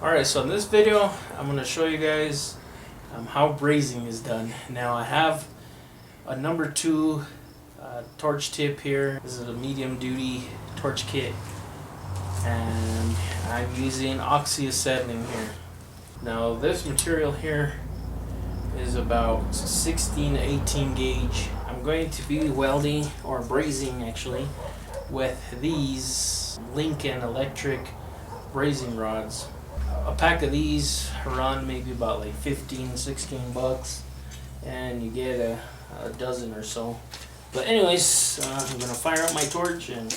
Alright, so in this video I'm going to show you guys how brazing is done. Now I have a number 2 torch tip here. This is a medium duty torch kit and I'm using oxy-acetylene here. Now this material here is about 16 to 18 gauge. I'm going to be welding or brazing actually with these Lincoln electric brazing rods. A pack of these run maybe about like 15-16 bucks and you get a dozen or so. But anyways, I'm gonna fire up my torch and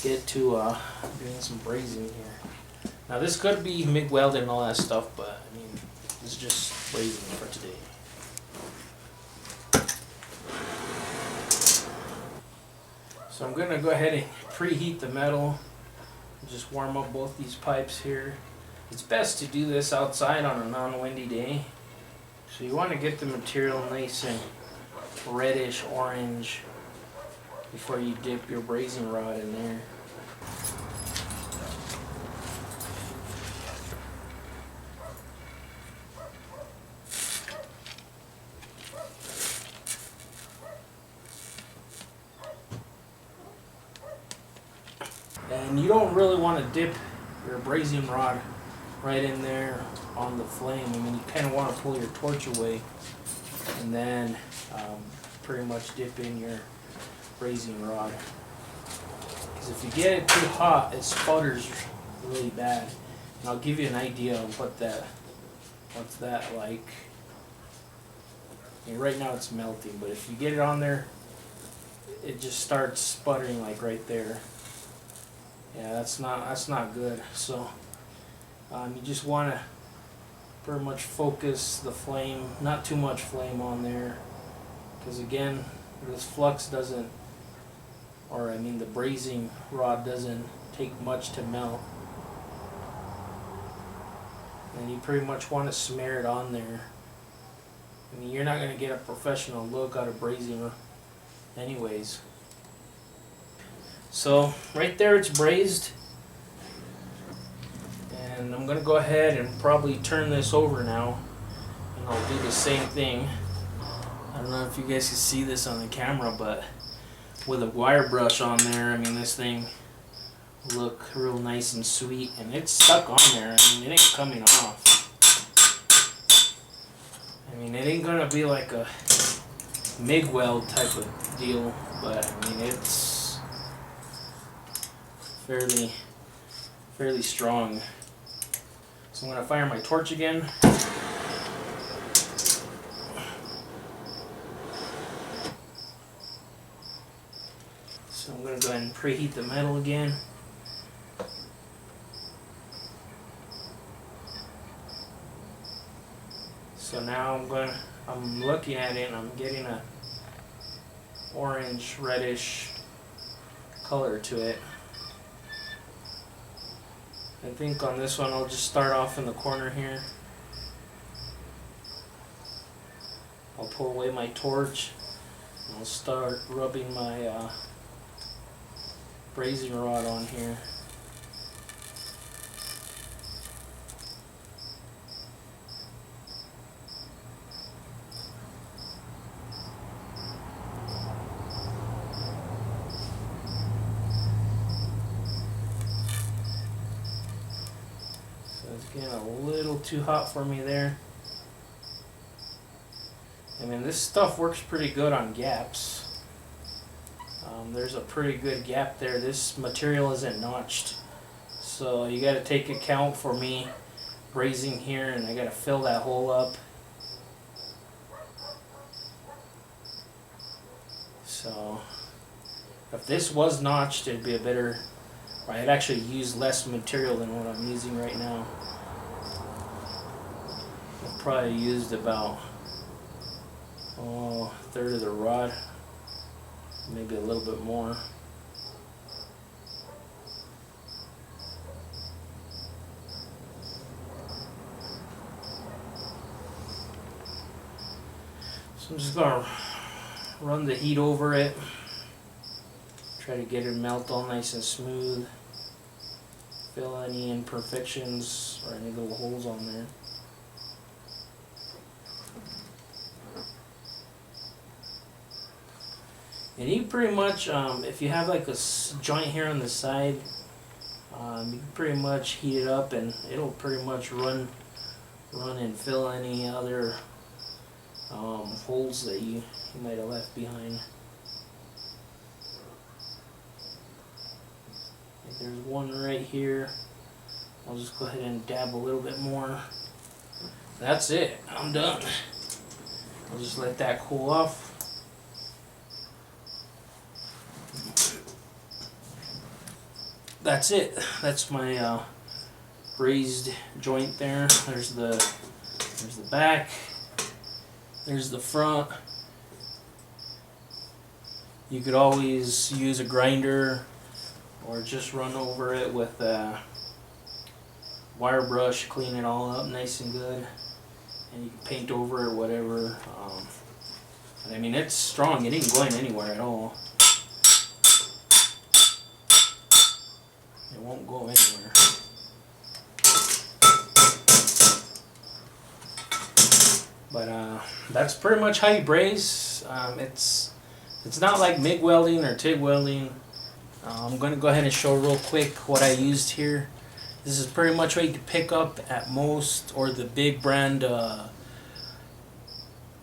get to doing some brazing here. Now this could be MIG welded and all that stuff, but I mean this is just brazing for today. So I'm gonna go ahead and preheat the metal. Just warm up both these pipes here. It's best to do this outside on a non-windy day. So you want to get the material nice and reddish orange before you dip your brazing rod in there. And you don't really want to dip your brazing rod right in there on the flame. I mean, you kind of want to pull your torch away and then pretty much dip in your brazing rod. Because if you get it too hot, it sputters really bad. And I'll give you an idea of what's that like. I mean, right now it's melting, but if you get it on there, it just starts sputtering like right there. Yeah, that's not good. So you just want to pretty much focus the flame, not too much flame on there, because again, this flux doesn't, or I mean the brazing rod doesn't take much to melt, and you pretty much want to smear it on there. I mean, you're not going to get a professional look out of brazing anyways. So right there it's brazed, and I'm going to go ahead and probably turn this over now and I'll do the same thing. I don't know if you guys can see this on the camera, but with a wire brush on there, I mean this thing look real nice and sweet, and it's stuck on there. I mean, it ain't coming off. I mean, it ain't going to be like a MIG weld type of deal, but I mean it's fairly strong. So I'm going to fire my torch again. So I'm going to go ahead and preheat the metal again. So now I'm looking at it and I'm getting a orange reddish color to it. I think on this one I'll just start off in the corner here. I'll pull away my torch and I'll start rubbing my brazing rod on here. It's getting a little too hot for me there. I mean, this stuff works pretty good on gaps. There's a pretty good gap there. This material isn't notched, so you got to take account for me brazing here, and I got to fill that hole up. So if this was notched, it'd be a better, or I'd actually use less material than what I'm using right now. I've probably used about a third of the rod, maybe a little bit more. So I'm just going to run the heat over it, try to get it melt all nice and smooth. fill any imperfections or any little holes on there. And you pretty much, if you have like a joint here on the side, you can pretty much heat it up and it'll pretty much run and fill any other holes that you might have left behind. Like there's one right here. I'll just go ahead and dab a little bit more. That's it. I'm done. I'll just let that cool off. That's it. That's my brazed joint there. There's the back. There's the front. You could always use a grinder or just run over it with a wire brush, clean it all up nice and good, and you can paint over it, whatever. I mean, it's strong. It ain't going anywhere at all. It won't go anywhere. But that's pretty much how you braze. It's not like MIG welding or TIG welding. I'm going to go ahead and show real quick what I used here. This is pretty much what you can pick up at most or the big brand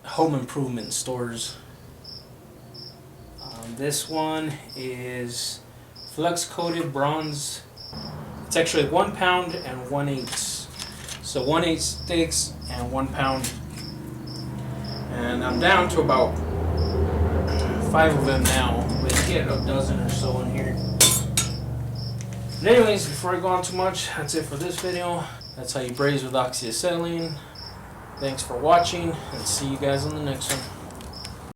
home improvement stores. This one is Flux coated bronze. It's actually 1 pound and 1/8. So 1/8 sticks and 1 pound. And I'm down to about 5 of them now. But you get a dozen or so in here. But anyways, before I go on too much, that's it for this video. That's how you braze with oxyacetylene. Thanks for watching, and see you guys on the next one.